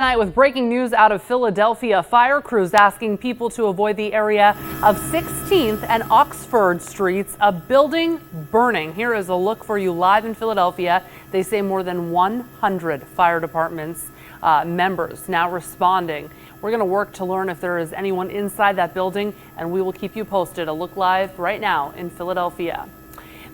Tonight with breaking news out of Philadelphia, fire crews asking people to avoid the area of 16th and Oxford Streets, a building burning. Here is a look for you live in Philadelphia. They say more than 100 fire departments members now responding. We're going to work to learn if there is anyone inside that building, and we will keep you posted. A look live right now in Philadelphia.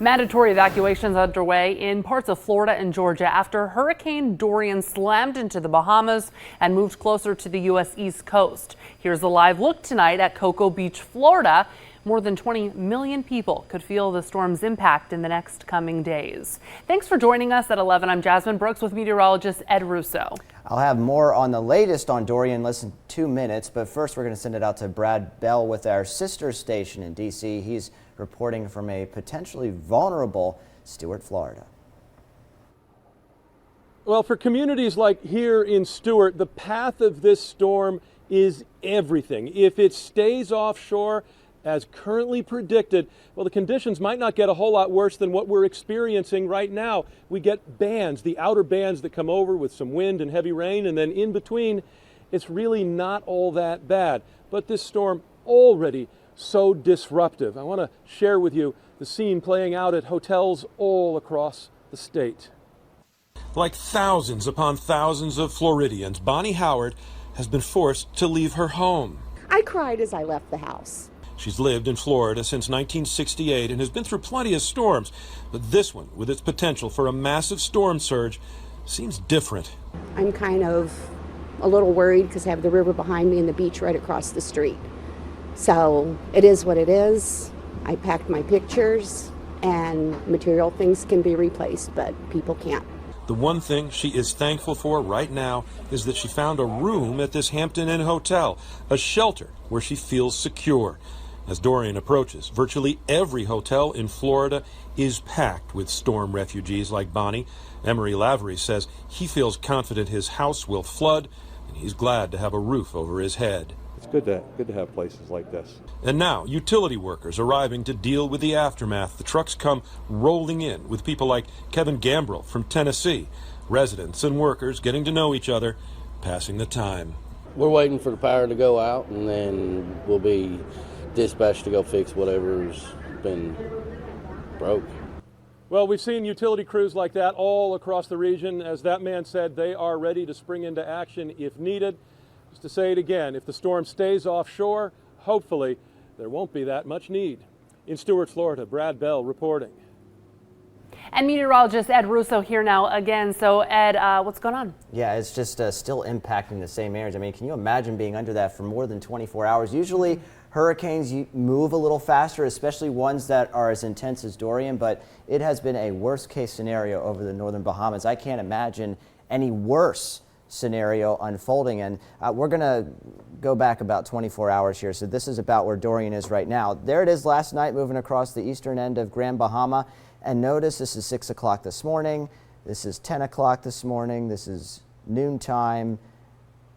Mandatory evacuations underway in parts of Florida and Georgia after Hurricane Dorian slammed into the Bahamas and moved closer to the U.S. East Coast. Here's a live look tonight at Cocoa Beach, Florida. More than 20 million people could feel the storm's impact in the next coming days. Thanks for joining us at 11. I'm Jasmine Brooks with meteorologist Ed Russo. I'll have more on the latest on Dorian in less than 2 minutes, but first we're going to send it out to Brad Bell with our sister station in D.C. He's reporting from a potentially vulnerable Stuart, Florida. Well, for communities like here in Stuart, the path of this storm is everything. If it stays offshore, as currently predicted, well, the conditions might not get a whole lot worse than what we're experiencing right now. We get bands, the outer bands that come over with some wind and heavy rain, and then in between, it's really not all that bad. But this storm already so disruptive. I want to share with you the scene playing out at hotels all across the state. Like thousands upon thousands of Floridians, Bonnie Howard has been forced to leave her home. I cried as I left the house. She's lived in Florida since 1968 and has been through plenty of storms, but this one, with its potential for a massive storm surge, seems different. I'm kind of a little worried because I have the river behind me and the beach right across the street. So it is what it is. I packed my pictures, and material things can be replaced, but people can't. The one thing she is thankful for right now is that she found a room at this Hampton Inn hotel, a shelter where she feels secure. As Dorian approaches, virtually every hotel in Florida is packed with storm refugees like Bonnie. Emery Lavery says he feels confident his house will flood, and he's glad to have a roof over his head. It's good to have places like this. And now, utility workers arriving to deal with the aftermath. The trucks come rolling in with people like Kevin Gambrell from Tennessee. Residents and workers getting to know each other, passing the time. We're waiting for the power to go out, and then we'll be dispatched to go fix whatever's been broke. Well, we've seen utility crews like that all across the region. As that man said, they are ready to spring into action if needed. Just to say it again, if the storm stays offshore, hopefully there won't be that much need. In Stuart, Florida, Brad Bell reporting. And meteorologist Ed Russo here now again. So Ed, what's going on? Yeah, it's just still impacting the same areas. I mean, can you imagine being under that for more than 24 hours? Usually hurricanes move a little faster, especially ones that are as intense as Dorian, but it has been a worst case scenario over the northern Bahamas. I can't imagine any worse scenario unfolding, and we're going to go back about 24 hours here. So this is about where Dorian is right now. There it is last night, moving across the eastern end of Grand Bahama. And notice this is 6 o'clock this morning, this is 10 o'clock this morning, this is noontime,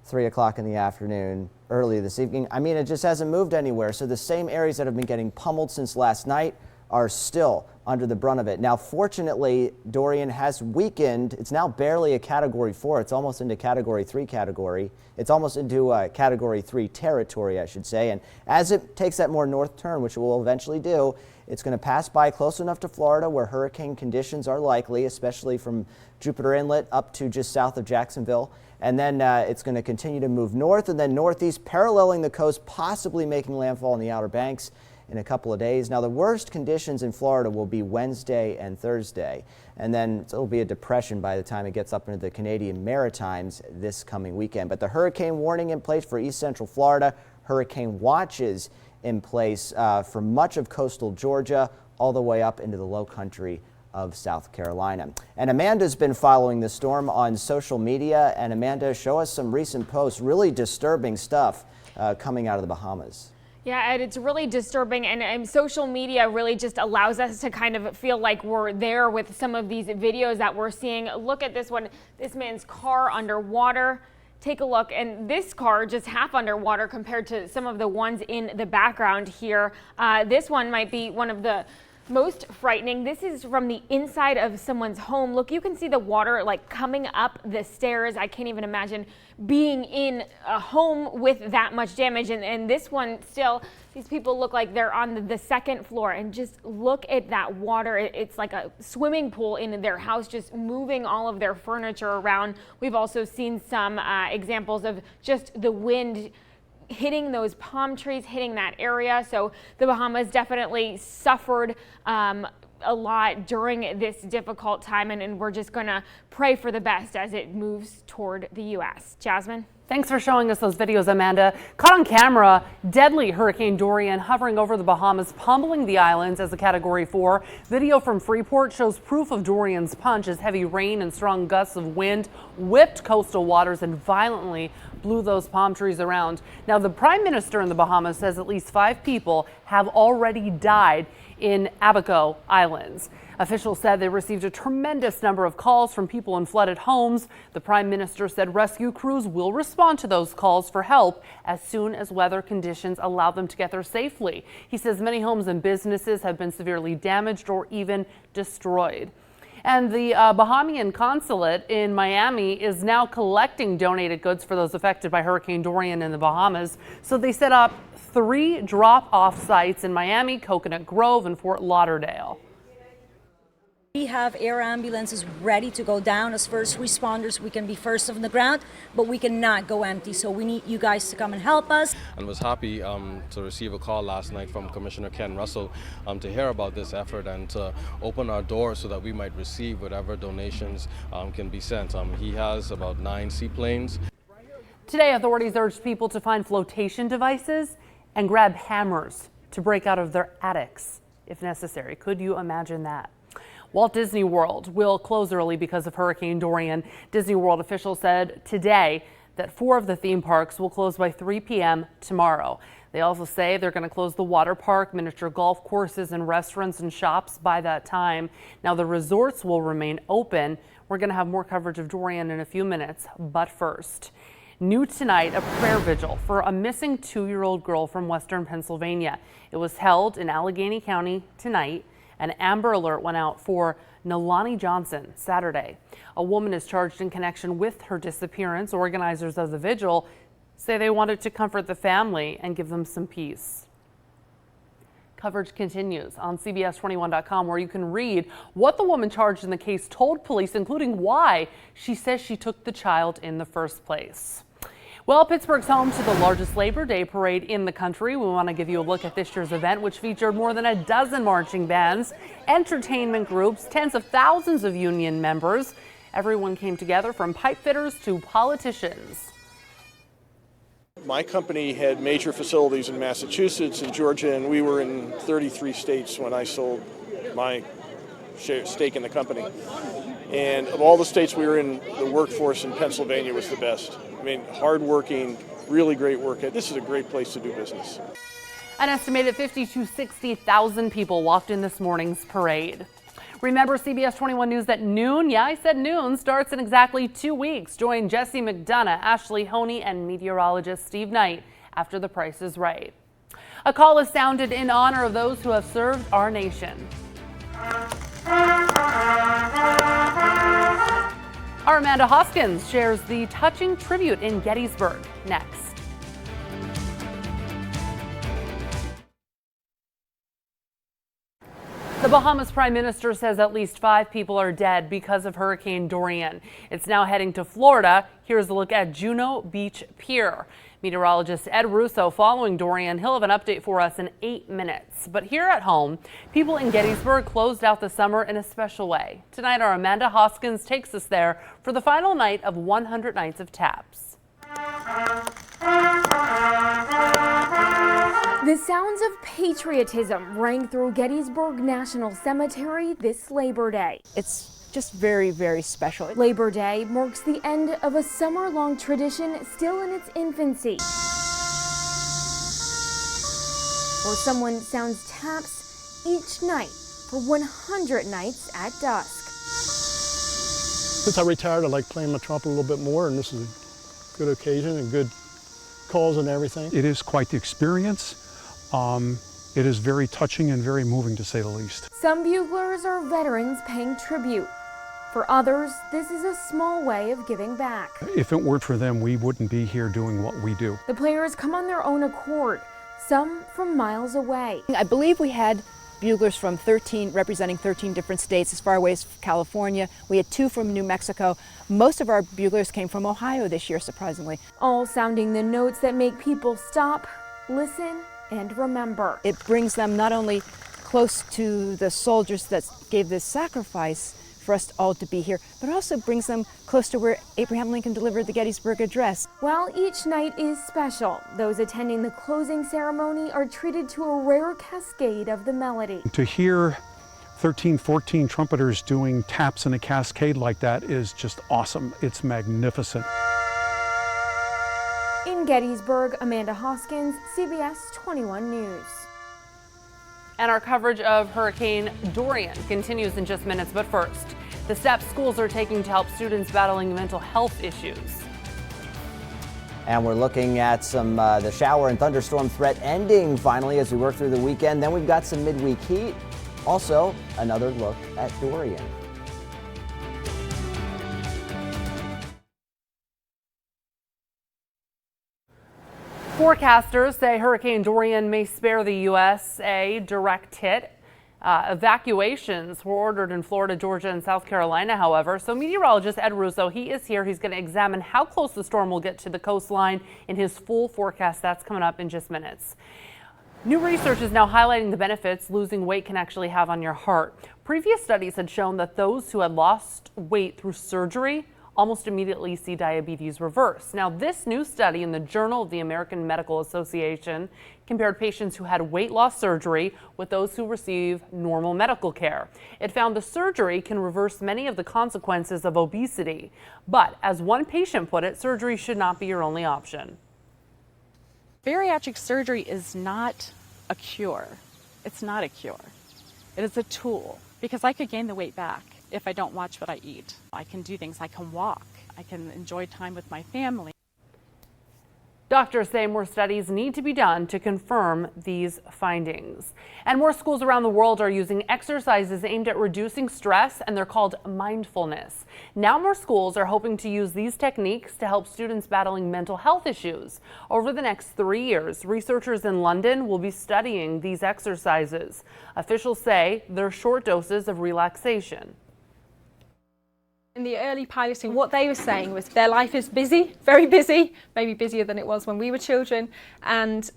3 o'clock in the afternoon, early this evening. I mean, it just hasn't moved anywhere. So the same areas that have been getting pummeled since last night are still under the brunt of it. Now, fortunately, Dorian has weakened. It's now barely a Category 4. It's almost into Category 3 category. It's almost into Category 3 territory, I should say. And as it takes that more north turn, which it will eventually do, it's going to pass by close enough to Florida where hurricane conditions are likely, especially from Jupiter Inlet up to just south of Jacksonville. And then it's going to continue to move north and then northeast, paralleling the coast, possibly making landfall in the Outer Banks in a couple of days. Now, the worst conditions in Florida will be Wednesday and Thursday, and then it'll be a depression by the time it gets up into the Canadian Maritimes this coming weekend. But the hurricane warning in place for east central Florida, hurricane watches in place for much of coastal Georgia, all the way up into the low country of South Carolina. And Amanda's been following the storm on social media. And Amanda, show us some recent posts, really disturbing stuff coming out of the Bahamas. Yeah, Ed, it's really disturbing, and social media really just allows us to kind of feel like we're there with some of these videos that we're seeing. Look at this one, this man's car underwater. Take a look, and this car just half underwater compared to some of the ones in the background here. This one might be one of the Most frightening, this is from the inside of someone's home. Look, you can see the water like coming up the stairs. I can't even imagine being in a home with that much damage. And this one still, these people look like they're on the second floor, and just look at that water. It's like a swimming pool in their house, just moving all of their furniture around. We've also seen some examples of just the wind hitting those palm trees, hitting that area. So the Bahamas definitely suffered a lot during this difficult time, and we're just going to pray for the best as it moves toward the U.S. Jasmine? Thanks for showing us those videos, Amanda. Caught on camera, deadly Hurricane Dorian hovering over the Bahamas, pummeling the islands as a Category 4. Video from Freeport shows proof of Dorian's punch as heavy rain and strong gusts of wind whipped coastal waters and violently blew those palm trees around. Now, the Prime Minister in the Bahamas says at least 5 people have already died in Abaco Islands. Officials said they received a tremendous number of calls from people in flooded homes. The Prime Minister said rescue crews will respond to those calls for help as soon as weather conditions allow them to get there safely. He says many homes and businesses have been severely damaged or even destroyed. And the Bahamian consulate in Miami is now collecting donated goods for those affected by Hurricane Dorian in the Bahamas. So they set up 3 drop-off sites in Miami, Coconut Grove, and Fort Lauderdale. We have air ambulances ready to go down. As first responders, we can be first on the ground, but we cannot go empty. So we need you guys to come and help us. And was happy to receive a call last night from Commissioner Ken Russell to hear about this effort and to open our doors so that we might receive whatever donations can be sent. He has about 9 seaplanes. Today, authorities urged people to find flotation devices and grab hammers to break out of their attics if necessary. Could you imagine that? Walt Disney World will close early because of Hurricane Dorian. Disney World officials said today that 4 of the theme parks will close by 3 p.m. tomorrow. They also say they're going to close the water park, miniature golf courses, and restaurants and shops by that time. Now, the resorts will remain open. We're going to have more coverage of Dorian in a few minutes, but first, new tonight, a prayer vigil for a missing 2-year-old girl from western Pennsylvania. It was held in Allegheny County tonight. An Amber Alert went out for Nalani Johnson Saturday. A woman is charged in connection with her disappearance. Organizers of the vigil say they wanted to comfort the family and give them some peace. Coverage continues on CBS21.com, where you can read what the woman charged in the case told police, including why she says she took the child in the first place. Well, Pittsburgh's home to the largest Labor Day parade in the country. We want to give you a look at this year's event, which featured more than a dozen marching bands, entertainment groups, tens of thousands of union members. Everyone came together, from pipe fitters to politicians. My company had major facilities in Massachusetts and Georgia, and we were in 33 states when I sold my stake in the company. And of all the states we were in, the workforce in Pennsylvania was the best. I mean, hardworking, really great work. This is a great place to do business. An estimated 50,000 to 60,000 people walked in this morning's parade. Remember, CBS 21 News at noon, yeah, I said noon, starts in exactly 2 weeks. Join Jesse McDonough, Ashley Honey, and meteorologist Steve Knight after The Price is Right. A call is sounded in honor of those who have served our nation. Our Amanda Hoskins shares the touching tribute in Gettysburg next. The Bahamas Prime Minister says at least 5 people are dead because of Hurricane Dorian. It's now heading to Florida. Here's a look at Juno Beach Pier. Meteorologist Ed Russo following Dorian. He'll have an update for us in 8 minutes. But here at home, people in Gettysburg closed out the summer in a special way. Tonight, our Amanda Hoskins takes us there for the final night of 100 Nights of Taps. The sounds of patriotism rang through Gettysburg National Cemetery this Labor Day. It's just very, very special. Labor Day marks the end of a summer-long tradition still in its infancy, where someone sounds taps each night for 100 nights at dusk. Since I retired, I like playing my trumpet a little bit more, and this is a good occasion and good calls and everything. It is quite the experience. It is very touching and very moving, to say the least. Some buglers are veterans paying tribute. For others, this is a small way of giving back. If it weren't for them, we wouldn't be here doing what we do. The players come on their own accord, some from miles away. I believe we had buglers from representing 13 different states as far away as California. We had 2 from New Mexico. Most of our buglers came from Ohio this year, surprisingly. All sounding the notes that make people stop, listen, and remember. It brings them not only close to the soldiers that gave this sacrifice for us all to be here, but also brings them close to where Abraham Lincoln delivered the Gettysburg Address. While each night is special, those attending the closing ceremony are treated to a rare cascade of the melody. To hear 13, 14 trumpeters doing taps in a cascade like that is just awesome. It's magnificent. In Gettysburg, Amanda Hoskins, CBS 21 News. And our coverage of Hurricane Dorian continues in just minutes, but first, the steps schools are taking to help students battling mental health issues. And we're looking at some the shower and thunderstorm threat ending finally as we work through the weekend. Then we've got some midweek heat. Also, another look at Dorian. Forecasters say Hurricane Dorian may spare the U.S. a direct hit. Evacuations were ordered in Florida, Georgia, and South Carolina, however. So meteorologist Ed Russo, he is here. He's going to examine how close the storm will get to the coastline in his full forecast. That's coming up in just minutes. New research is now highlighting the benefits losing weight can actually have on your heart. Previous studies had shown that those who had lost weight through surgery almost immediately see diabetes reverse. Now, this new study in the Journal of the American Medical Association compared patients who had weight loss surgery with those who receive normal medical care. It found the surgery can reverse many of the consequences of obesity. But as one patient put it, surgery should not be your only option. Bariatric surgery is not a cure. It's not a cure. It is a tool, because I could gain the weight back if I don't watch what I eat. I can do things, I can walk, I can enjoy time with my family. Doctors say more studies need to be done to confirm these findings. And more schools around the world are using exercises aimed at reducing stress, and they're called mindfulness. Now more schools are hoping to use these techniques to help students battling mental health issues. Over the next 3 years, researchers in London will be studying these exercises. Officials say they're short doses of relaxation. In the early piloting, what they were saying was their life is busy, very busy, maybe busier than it was when we were children, and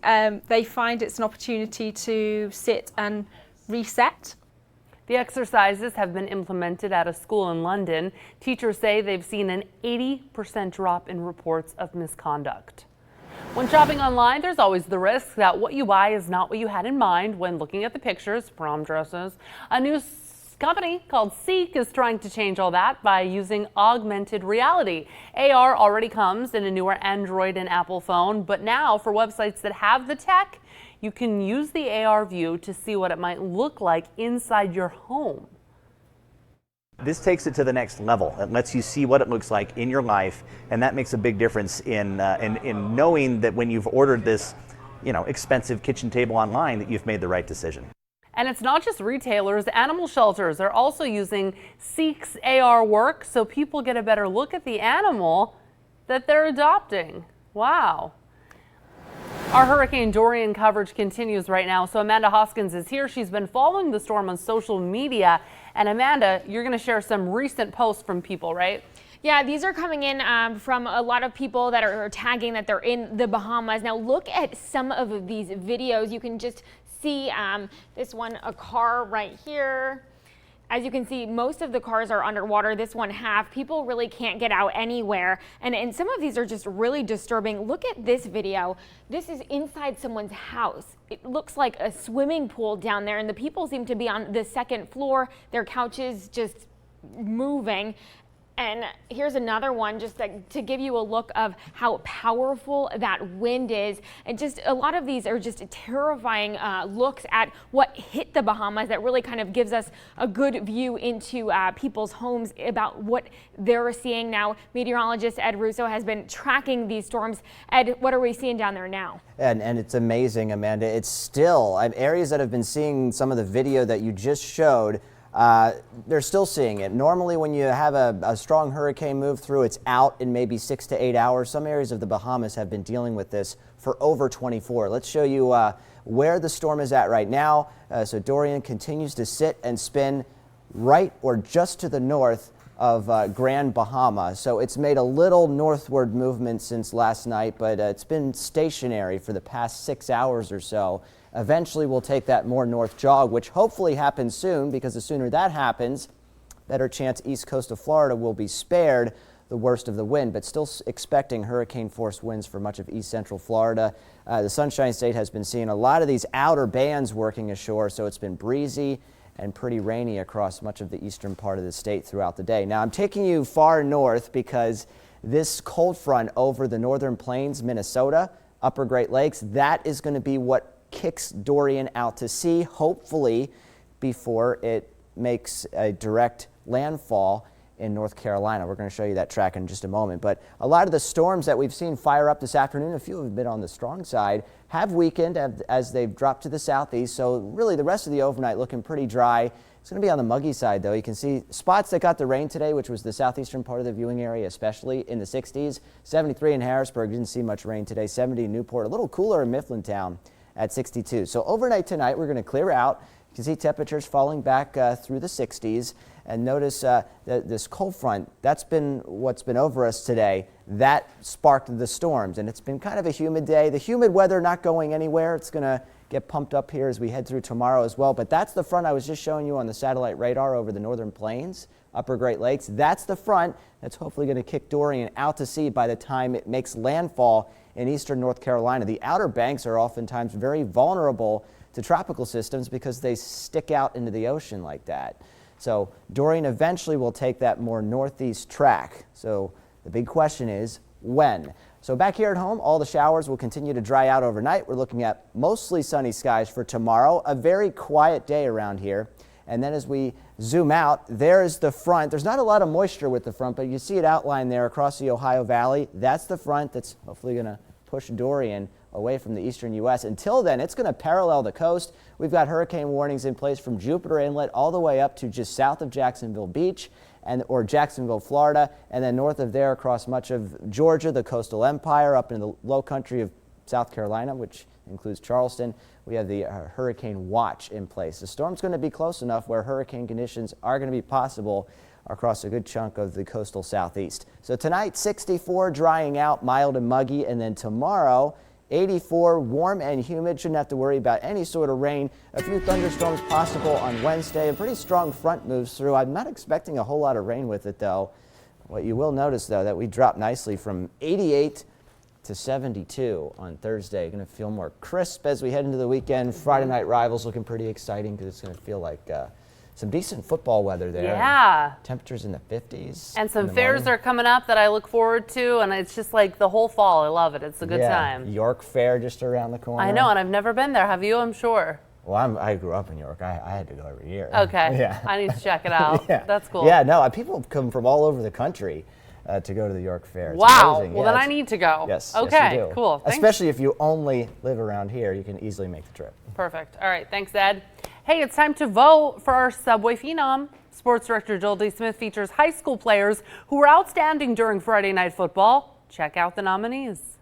they find it's an opportunity to sit and reset. The exercises have been implemented at a school in London. Teachers say they've seen an 80% drop in reports of misconduct. When shopping online, there's always the risk that what you buy is not what you had in mind when looking at the pictures, prom dresses. A new company called Seek is trying to change all that by using augmented reality. AR already comes in a newer Android and Apple phone, but now for websites that have the tech, you can use the AR view to see what it might look like inside your home. This takes it to the next level. It lets you see what it looks like in your life, and that makes a big difference in knowing that when you've ordered this, expensive kitchen table online, that you've made the right decision. And it's not just retailers. Animal shelters are also using Seek's AR work so people get a better look at the animal that they're adopting. Wow. Our Hurricane Dorian coverage continues right now. So Amanda Hoskins is here. She's been following the storm on social media. And Amanda, you're going to share some recent posts from people, right? Yeah, these are coming in from a lot of people that are tagging that they're in the Bahamas. Now look at some of these videos. You can just see this one, a car right here. As you can see, most of the cars are underwater. This one half. People really can't get out anywhere. And some of these are just really disturbing. Look at this video. This is inside someone's house. It looks like a swimming pool down there, and the people seem to be on the second floor. Their couches just moving. And here's another one just to give you a look of how powerful that wind is. And just a lot of these are just terrifying looks at what hit the Bahamas that really kind of gives us a good view into people's homes about what they're seeing now. Meteorologist Ed Russo has been tracking these storms. Ed, what are we seeing down there now? And it's amazing, Amanda. It's still areas that have been seeing some of the video that you just showed. They're still seeing it. Normally when you have a strong hurricane move through, it's out in maybe 6 to 8 hours. Some areas of the Bahamas have been dealing with this for over 24. Let's show you where the storm is at right now. So Dorian continues to sit and spin right or just to the north of Grand Bahama. So it's made a little northward movement since last night, but it's been stationary for the past 6 hours or so. Eventually we'll take that more north jog, which hopefully happens soon, because the sooner that happens, better chance east coast of Florida will be spared the worst of the wind, but still expecting hurricane force winds for much of east central Florida. The Sunshine State has been seeing a lot of these outer bands working ashore, so it's been breezy and pretty rainy across much of the eastern part of the state throughout the day. Now I'm taking you far north because this cold front over the northern plains, Minnesota, upper Great Lakes, that is going to be what kicks Dorian out to sea, hopefully before it makes a direct landfall in North Carolina. We're going to show you that track in just a moment. But a lot of the storms that we've seen fire up this afternoon, a few have been on the strong side, have weakened as they've dropped to the southeast. So really the rest of the overnight looking pretty dry. It's going to be on the muggy side, though. You can see spots that got the rain today, which was the southeastern part of the viewing area, especially in the 60s. 73 in Harrisburg, didn't see much rain today. 70 in Newport, a little cooler in Mifflintown at 62. So overnight tonight, we're going to clear out. You can see temperatures falling back through the 60s. And notice this cold front, that's been what's been over us today. That sparked the storms, and it's been kind of a humid day. The humid weather not going anywhere. It's going to get pumped up here as we head through tomorrow as well. But that's the front I was just showing you on the satellite radar over the northern plains, upper Great Lakes. That's the front that's hopefully going to kick Dorian out to sea by the time it makes landfall in eastern North Carolina. The outer banks are oftentimes very vulnerable to tropical systems because they stick out into the ocean like that. So Dorian eventually will take that more northeast track. So the big question is when? So back here at home, all the showers will continue to dry out overnight. We're looking at mostly sunny skies for tomorrow, a very quiet day around here. And then as we zoom out, there's the front. There's not a lot of moisture with the front, but you see it outlined there across the Ohio Valley. That's the front that's hopefully going to push Dorian away from the eastern U.S. Until then, it's going to parallel the coast. We've got hurricane warnings in place from Jupiter Inlet all the way up to just south of Jacksonville Beach or Jacksonville, Florida, and then north of there across much of Georgia, the coastal empire, up in the low country of South Carolina, which includes Charleston. We have the hurricane watch in place. The storm's going to be close enough where hurricane conditions are going to be possible across a good chunk of the coastal southeast. So tonight, 64, drying out, mild and muggy, and then tomorrow, 84, warm and humid. Shouldn't have to worry about any sort of rain. A few thunderstorms possible on Wednesday. A pretty strong front moves through. I'm not expecting a whole lot of rain with it, though. What you will notice, though, that we dropped nicely from 88 to 72 on Thursday. Going to feel more crisp as we head into the weekend. Friday night rivals looking pretty exciting because it's going to feel like some decent football weather there. Yeah. Temperatures in the 50s. And some fairs are coming up that I look forward to, and it's just like the whole fall. I love it. It's a good time. York Fair just around the corner. I know, and I've never been there. Have you? I'm sure. Well, I grew up in York. I had to go every year. Okay. Yeah. I need to check it out. Yeah. That's cool. Yeah, no, people come from all over the country to go to the York Fair. It's wow. amazing. Well, then I need to go. Yes. Okay, yes, you do. cool. Thanks. Especially if you only live around here, you can easily make the trip. Perfect. All right. Thanks, Ed. Hey, it's time to vote for our Subway Phenom. Sports Director Joel D. Smith features high school players who were outstanding during Friday Night Football. Check out the nominees.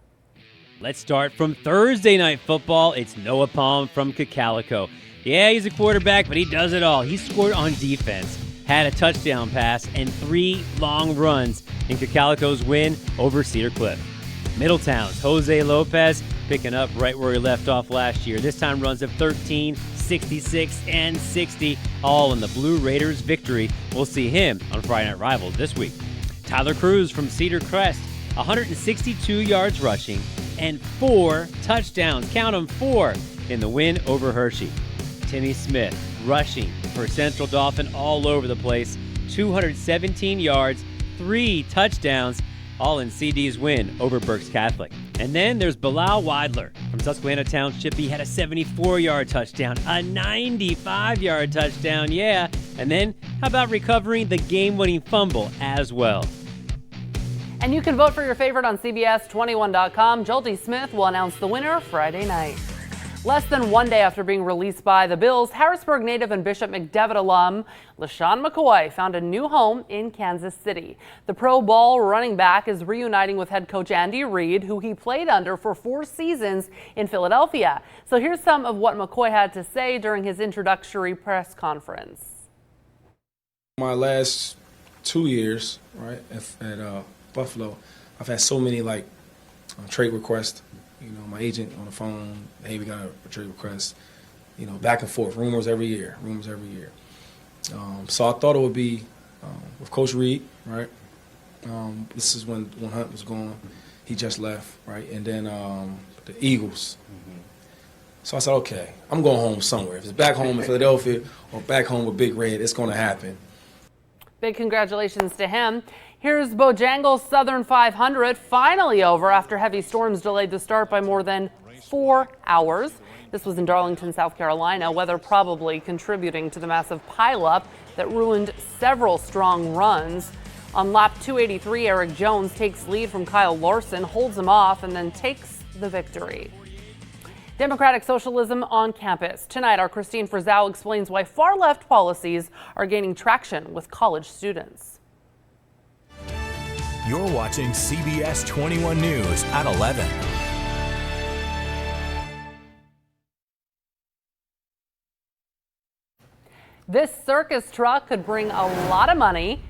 Let's start from Thursday Night Football. It's Noah Palm from Cocalico. Yeah, he's a quarterback, but he does it all. He scored on defense, had a touchdown pass, and 3 long runs in Cocalico's win over Cedar Cliff. Middletown's Jose Lopez picking up right where he left off last year. This time runs of 13, 66, and 60, all in the Blue Raiders' victory. We'll see him on Friday Night Rivals this week. Tyler Cruz from Cedar Crest, 162 yards rushing and 4 touchdowns. Count them, 4 in the win over Hershey. Timmy Smith rushing for Central Dauphin all over the place, 217 yards, 3 touchdowns, all in CD's win over Berks Catholic. And then there's Bilal Weidler from Susquehanna Township. He had a 74-yard touchdown, a 95-yard touchdown, yeah. And then how about recovering the game-winning fumble as well? And you can vote for your favorite on CBS21.com. Jolty Smith will announce the winner Friday night. Less than 1 day after being released by the Bills, Harrisburg native and Bishop McDevitt alum LaShawn McCoy found a new home in Kansas City. The Pro Bowl running back is reuniting with head coach Andy Reid, who he played under for 4 seasons in Philadelphia. So here's some of what McCoy had to say during his introductory press conference. My last 2 years, right, at Buffalo, I've had so many trade requests. You know, my agent on the phone, hey, we got a trade request. You know, back and forth, rumors every year. So I thought it would be with Coach Reid, right? This is when Hunt was gone. He just left, right? And then the Eagles. So I said, okay, I'm going home somewhere. If it's back home in Philadelphia or back home with Big Red, it's going to happen. Big congratulations to him. Here's Bojangles Southern 500, finally over after heavy storms delayed the start by more than 4 hours. This was in Darlington, South Carolina, weather probably contributing to the massive pileup that ruined several strong runs. On lap 283, Eric Jones takes lead from Kyle Larson, holds him off, and then takes the victory. Democratic socialism on campus. Tonight, our Christine Frizzell explains why far-left policies are gaining traction with college students. You're watching CBS 21 News at 11. This circus truck could bring a lot of money.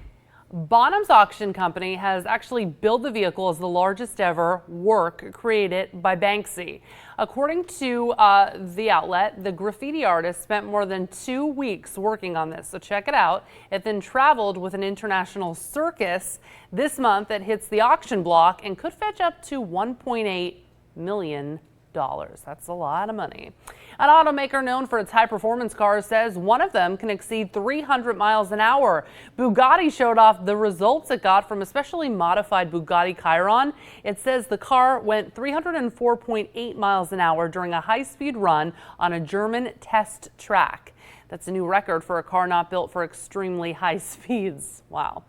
Bonham's Auction Company has actually billed the vehicle as the largest ever work created by Banksy. According to the outlet, the graffiti artist spent more than 2 weeks working on this. So check it out. It then traveled with an international circus this month that hits the auction block and could fetch up to $1.8 million. That's a lot of money. An automaker known for its high-performance cars says one of them can exceed 300 miles an hour. Bugatti showed off the results it got from a specially modified Bugatti Chiron. It says the car went 304.8 miles an hour during a high-speed run on a German test track. That's a new record for a car not built for extremely high speeds. Wow.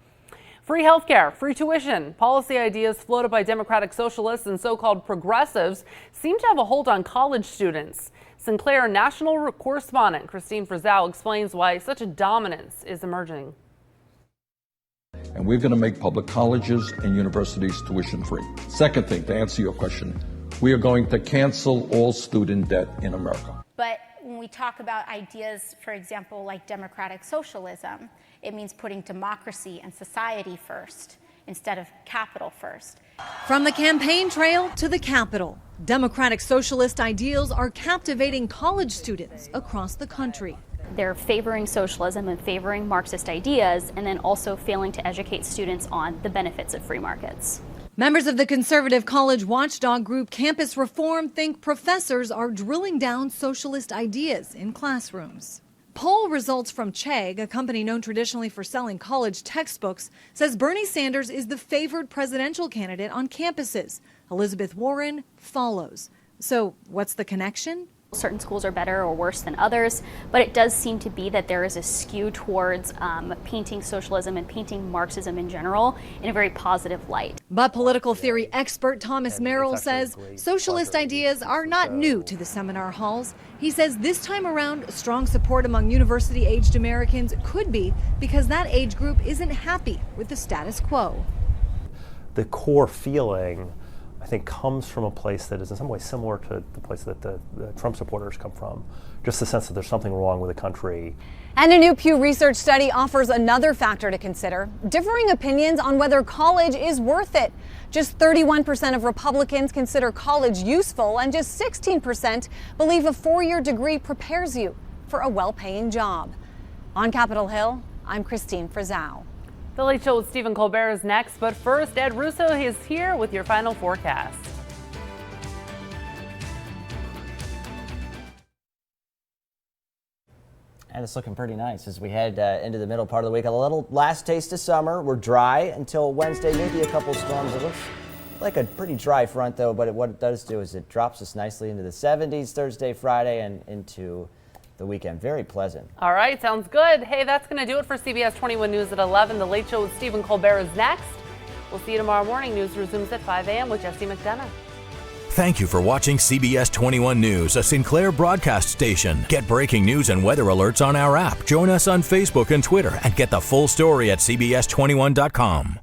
Free healthcare, free tuition, policy ideas floated by Democratic socialists and so-called progressives seem to have a hold on college students. Sinclair national correspondent Christine Frizzell explains why such a dominance is emerging. And we're going to make public colleges and universities tuition free. Second thing, to answer your question, we are going to cancel all student debt in America. But when we talk about ideas, for example, like democratic socialism, it means putting democracy and society first instead of capital first. From the campaign trail to the Capitol, democratic socialist ideals are captivating college students across the country. They're favoring socialism and favoring Marxist ideas, and then also failing to educate students on the benefits of free markets. Members of the conservative college watchdog group Campus Reform think professors are drilling down socialist ideas in classrooms. Poll results from Chegg, a company known traditionally for selling college textbooks, says Bernie Sanders is the favored presidential candidate on campuses. Elizabeth Warren follows. So what's the connection? Certain schools are better or worse than others, but it does seem to be that there is a skew towards painting socialism and painting Marxism in general in a very positive light. But political theory expert Thomas Merrill says socialist ideas are not new to the seminar halls. He says this time around, strong support among university-aged Americans could be because that age group isn't happy with the status quo. The core feeling, I think, comes from a place that is in some way similar to the place that the Trump supporters come from. Just the sense that there's something wrong with the country. And a new Pew Research study offers another factor to consider: differing opinions on whether college is worth it. Just 31% of Republicans consider college useful, and just 16% believe a 4-year degree prepares you for a well-paying job. On Capitol Hill, I'm Christine Frizzell. The Late Show with Stephen Colbert is next, but first, Ed Russo is here with your final forecast. And it's looking pretty nice as we head into the middle part of the week. A little last taste of summer. We're dry until Wednesday, maybe a couple storms. It looks like a pretty dry front, though, but what it does do is it drops us nicely into the 70s Thursday, Friday, and into the weekend. Very pleasant. All right, sounds good. Hey, that's going to do it for CBS 21 News at 11. The Late Show with Stephen Colbert is next. We'll see you tomorrow morning. News resumes at 5 a.m. with Jesse McDonough. Thank you for watching CBS 21 News, a Sinclair broadcast station. Get breaking news and weather alerts on our app. Join us on Facebook and Twitter and get the full story at cbs21.com.